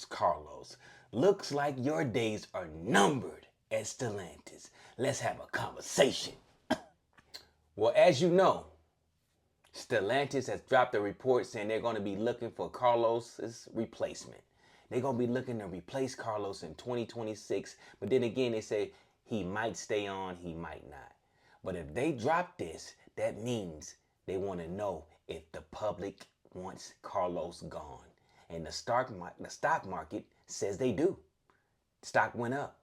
Carlos. Looks like your days are numbered at Stellantis. Let's have a conversation. Well, as you know, Stellantis has dropped a report saying they're going to be looking for Carlos's replacement. They're going to be looking to replace Carlos in 2026. But then again, they say he might stay on, he might not. But if they drop this, that means they want to know if the public wants Carlos gone. And the stock market says they do. Stock went up.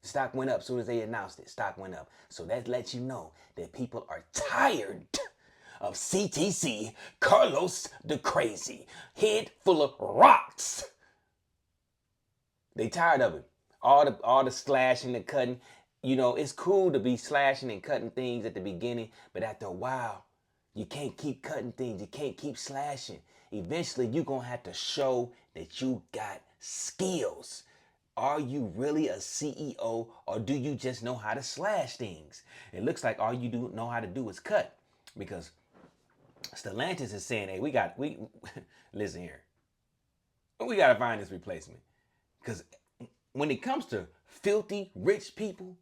Stock went up as soon as they announced it. Stock went up. So that lets you know that people are tired of CTC, Carlos the Crazy, head full of rocks. They tired of it. All the slashing and cutting. You know, it's cool to be slashing and cutting things at the beginning, but after a while, you can't keep cutting things. You can't keep slashing. Eventually, you're going to have to show that you got skills. Are you really a CEO, or do you just know how to slash things? It looks like all you do know how to do is cut, because Stellantis is saying, hey, we listen here. We got to find this replacement. Because when it comes to filthy rich people,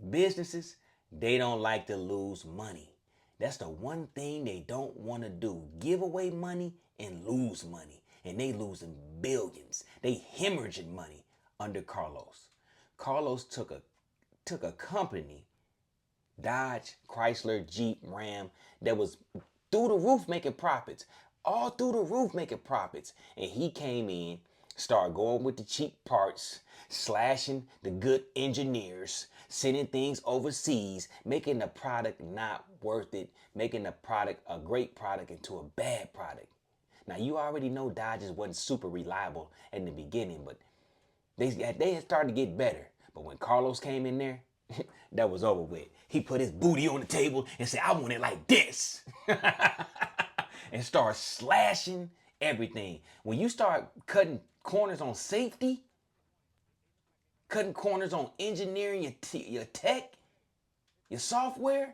businesses, they don't like to lose money. That's the one thing they don't want to do. Give away money and lose money. And they losing billions. They hemorrhaging money under Carlos. Carlos took a company, Dodge, Chrysler, Jeep, Ram, that was through the roof making profits. All through the roof making profits. And he came in, started going with the cheap parts, slashing the good engineers, sending things overseas, making the product not worth it, making the product a great product into a bad product. Now, you already know Dodges wasn't super reliable in the beginning, but they had started to get better. But when Carlos came in there, that was over with. He put his booty on the table and said, I want it like this. And start slashing everything. When you start cutting corners on safety, cutting corners on engineering, your tech, your software,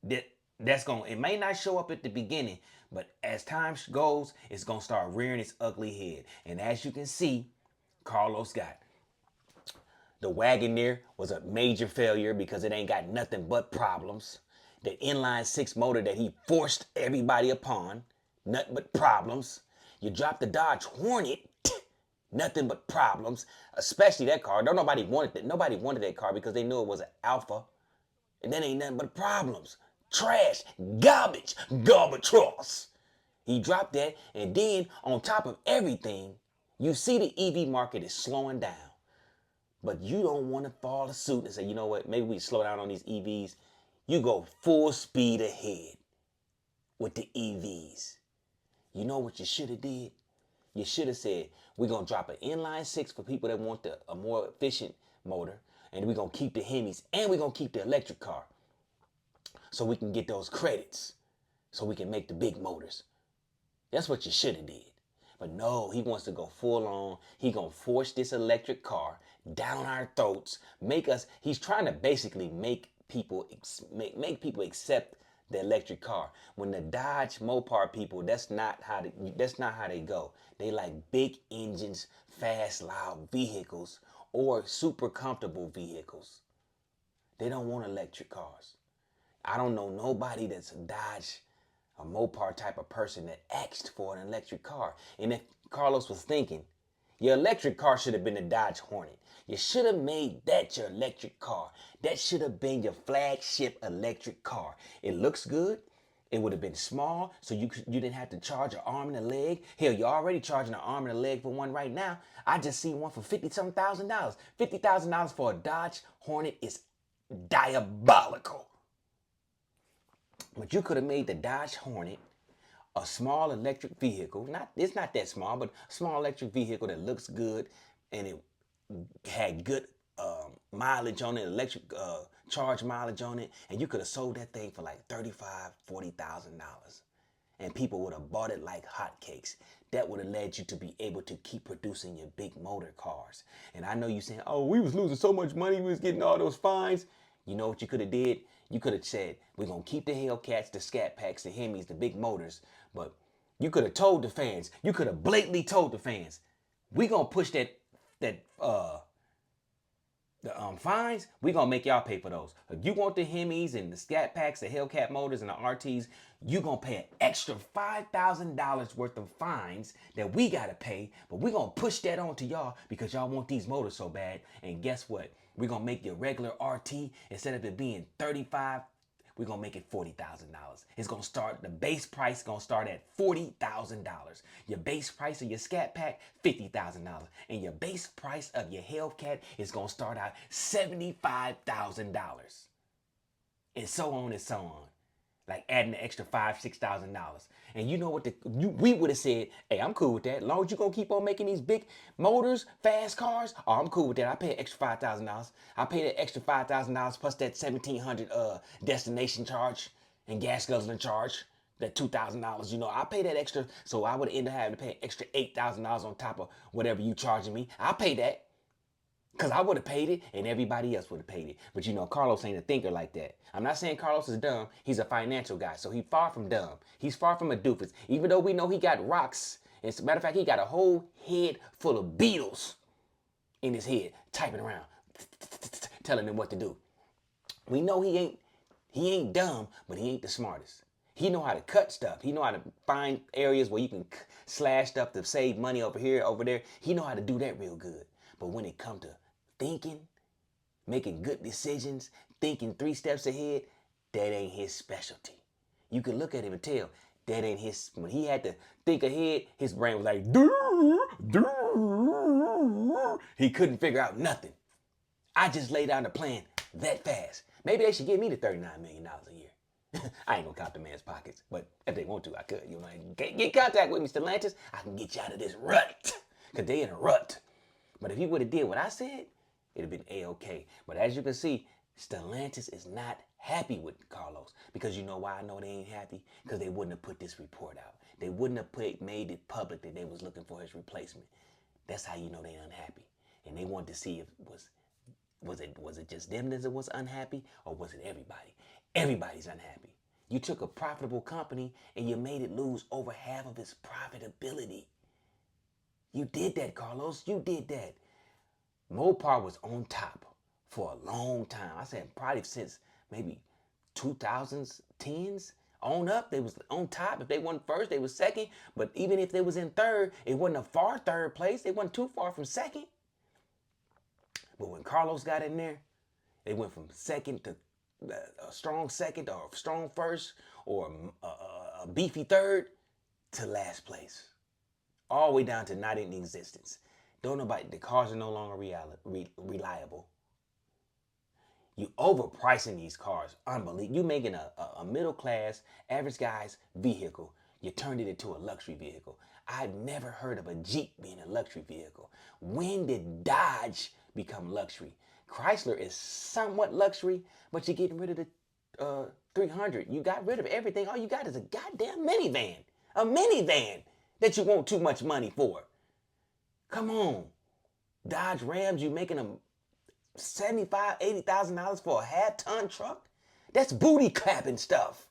it may not show up at the beginning, but as time goes, it's gonna start rearing its ugly head. And as you can see, Carlos got the Wagoneer was a major failure because it ain't got nothing but problems. The inline six motor that he forced everybody upon, nothing but problems. You dropped the Dodge Hornet, nothing but problems. Especially that car. Nobody wanted that car because they knew it was an Alpha. And then ain't nothing but problems. Trash, garbage trucks. He dropped that, and then on top of everything, you see the EV market is slowing down. But you don't want to follow suit and say, you know what, maybe we slow down on these EVs. You go full speed ahead with the EVs. You know what you should have did? You should have said, we're going to drop an inline six for people that want a more efficient motor, and we're going to keep the Hemis, and we're going to keep the electric car so we can get those credits, so we can make the big motors. That's what you should have did. But no, he wants to go full on. He going to force this electric car down our throats, he's trying to basically make people accept the electric car. When the Dodge MOPAR people, that's not how they go. They like big engines, fast, loud vehicles, or super comfortable vehicles. They don't want electric cars. I don't know nobody that's a MOPAR type of person that asked for an electric car. And if Carlos was thinking, your electric car should have been a Dodge Hornet. You should have made that your electric car. That should have been your flagship electric car. It looks good. It would have been small, so you didn't have to charge an arm and a leg. Hell, you're already charging an arm and a leg for one right now. I just seen one for $50,000. $50,000 for a Dodge Hornet is diabolical. But you could have made the Dodge Hornet a small electric vehicle. It's not that small, but a small electric vehicle that looks good, and it had good mileage on it, electric charge mileage on it, and you could have sold that thing for like $35,000, $40,000, and people would have bought it like hotcakes. That would have led you to be able to keep producing your big motor cars. And I know you saying, oh, we was losing so much money, we was getting all those fines. You know what you could have did? You could have said, we're going to keep the Hellcats, the Scat Packs, the Hemis, the big motors, but You could have told the fans. You could have blatantly told the fans, we gonna push that the fines, we gonna make y'all pay for those. If you want the Hemis and the Scat Packs, the Hellcat motors and the RTs, you gonna pay an extra $5,000 worth of fines that we gotta pay, but we gonna push that on to y'all because y'all want these motors so bad. And guess what? We gonna make your regular RT, instead of it being 35, we're gonna make it $40,000. It's gonna start, the base price gonna start at $40,000. Your base price of your Scat Pack, $50,000. And your base price of your Hellcat is gonna start out $75,000. And so on and so on. Like adding an extra $5,000-$6,000. And you know what, we would have said, hey, I'm cool with that. As long as you gonna keep on making these big motors, fast cars, oh, I'm cool with that. I pay an extra $5,000. I pay that extra $5,000 plus that $1,700 destination charge and gas guzzling charge, that $2,000. You know, I pay that extra, so I would end up having to pay an extra $8,000 on top of whatever you charging me. I pay that. Because I would have paid it and everybody else would have paid it. But you know, Carlos ain't a thinker like that. I'm not saying Carlos is dumb. He's a financial guy. So he's far from dumb. He's far from a doofus. Even though we know he got rocks. As a matter of fact, he got a whole head full of beetles in his head, typing around, telling him what to do. We know he ain't dumb, but he ain't the smartest. He know how to cut stuff. He know how to find areas where you can slash stuff to save money over here, over there. He know how to do that real good. But when it comes to thinking, making good decisions, thinking 3 steps ahead, that ain't his specialty. You can look at him and tell that ain't his. When he had to think ahead, his brain was like, he couldn't figure out nothing. I just laid down the plan that fast. Maybe they should give me the $39 million a year. I ain't gonna count the man's pockets, but if they want to, I could. You know, get in contact with me, Stellantis. I can get you out of this rut, cause they in a rut. But if he would have did what I said, it'd have been A-okay. But as you can see, Stellantis is not happy with Carlos. Because you know why I know they ain't happy? Because they wouldn't have put this report out. They wouldn't have made it public that they was looking for his replacement. That's how you know they unhappy. And they wanted to see if was it just them that was unhappy, or was it everybody? Everybody's unhappy. You took a profitable company and you made it lose over half of its profitability. You did that, Carlos. You did that. MOPAR was on top for a long time. I said probably since maybe 2000s, 10s on up. They was on top. If they weren't first, they was second. But even if they was in third, it wasn't a far third place. They wasn't too far from second. But when Carlos got in there, they went from second to a strong second, or a strong first, or a beefy third, to last place. All the way down to not in existence. Don't nobody, the cars are no longer reliable. You overpricing these cars, unbelievable. You making a middle class, average guy's vehicle, you turned it into a luxury vehicle. I've never heard of a Jeep being a luxury vehicle. When did Dodge become luxury? Chrysler is somewhat luxury, but you're getting rid of the 300. You got rid of everything. All you got is a goddamn minivan. A minivan that you want too much money for. Come on. Dodge Rams, you making them $75,000, $80,000 for a half-ton truck? That's booty clapping stuff.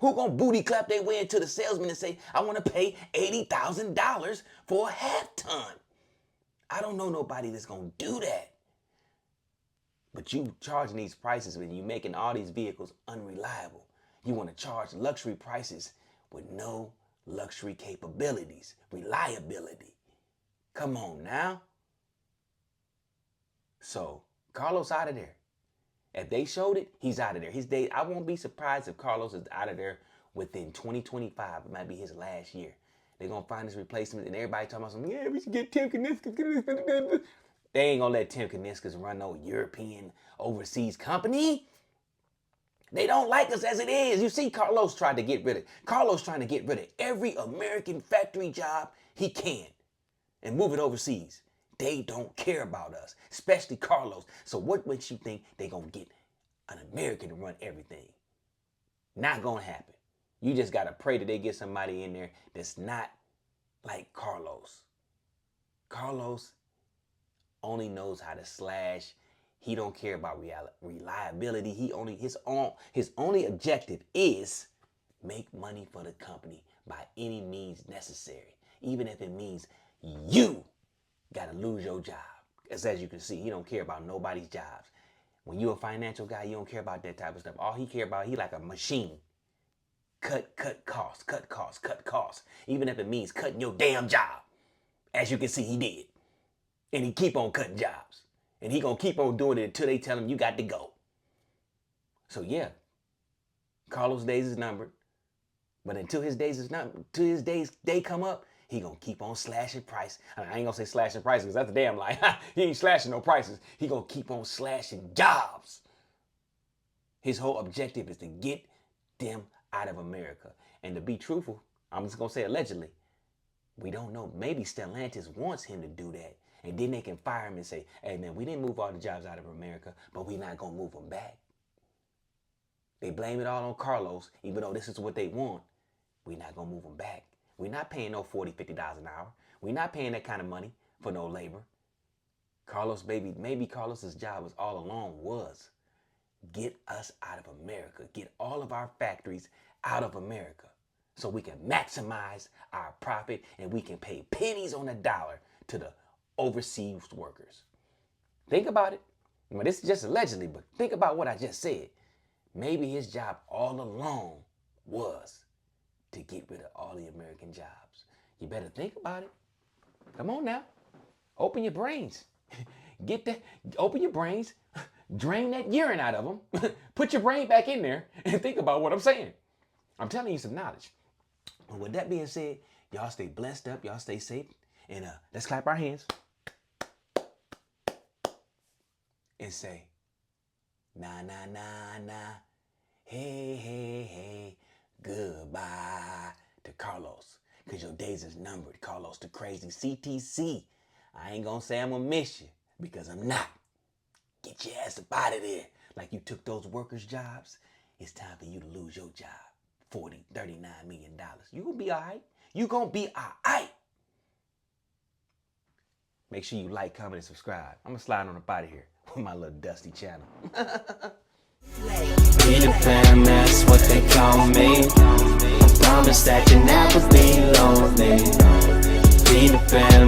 Who gonna booty clap their way into the salesman and say, I want to pay $80,000 for a half-ton? I don't know nobody that's gonna do that. But you charging these prices when you making all these vehicles unreliable. You want to charge luxury prices with no luxury capabilities, reliability. Come on now. So Carlos out of there. If they showed it, he's out of there. His day, I won't be surprised if Carlos is out of there within 2025. It might be his last year. They're gonna find his replacement, and everybody talking about something. Yeah, we should get Tim Kuniskis. They ain't gonna let Tim Kuniskis run no European overseas company. They don't like us as it is. You see, Carlos tried to get rid of. Carlos trying to get rid of every American factory job he can and move it overseas. They don't care about us, especially Carlos. So what makes you think they gonna get an American to run everything? Not gonna happen. You just gotta pray that they get somebody in there that's not like Carlos. Carlos only knows how to slash. He don't care about reliability. His only objective is make money for the company by any means necessary, even if it means you got to lose your job. As you can see, he don't care about nobody's jobs. When you're a financial guy, you don't care about that type of stuff. All he care about, he like a machine. Cut costs, cut costs, cut costs. Even if it means cutting your damn job. As you can see, he did. And he keep on cutting jobs. And he gonna keep on doing it until they tell him you got to go. So yeah, Carlos' days is numbered. But until his days is numbered, until his day come up, he gonna keep on slashing price. I ain't gonna say slashing prices because that's a damn lie. He ain't slashing no prices. He gonna keep on slashing jobs. His whole objective is to get them out of America. And to be truthful, I'm just gonna say allegedly, we don't know. Maybe Stellantis wants him to do that. And then they can fire him and say, hey man, we didn't move all the jobs out of America, but we're not gonna move them back. They blame it all on Carlos, even though this is what they want. We're not gonna move them back. We're not paying no $40, $50 an hour. We're not paying that kind of money for no labor. Carlos, baby, maybe Carlos's job was all along was get us out of America. Get all of our factories out of America so we can maximize our profit and we can pay pennies on the dollar to the overseas workers. Think about it. Well, this is just allegedly, but think about what I just said. Maybe his job all along was to get rid of all the American jobs. You better think about it. Come on now. Open your brains. Open your brains. Drain that urine out of them. Put your brain back in there and think about what I'm saying. I'm telling you some knowledge. And with that being said, y'all stay blessed up. Y'all stay safe. And let's clap our hands and say, nah, nah, nah, nah. Hey, hey, hey. Goodbye to Carlos. Because your days is numbered, Carlos the crazy CTC. I ain't going to say I'm going to miss you because I'm not. Get your ass up out of there. Like you took those workers' jobs. It's time for you to lose your job. $40, $39 million. You going to be all right. You going to be all right. Make sure you like, comment, and subscribe. I'm going to slide on up out of here with my little dusty channel. Be the fam, that's what they call me. I promise that you never be lonely. Be the fam.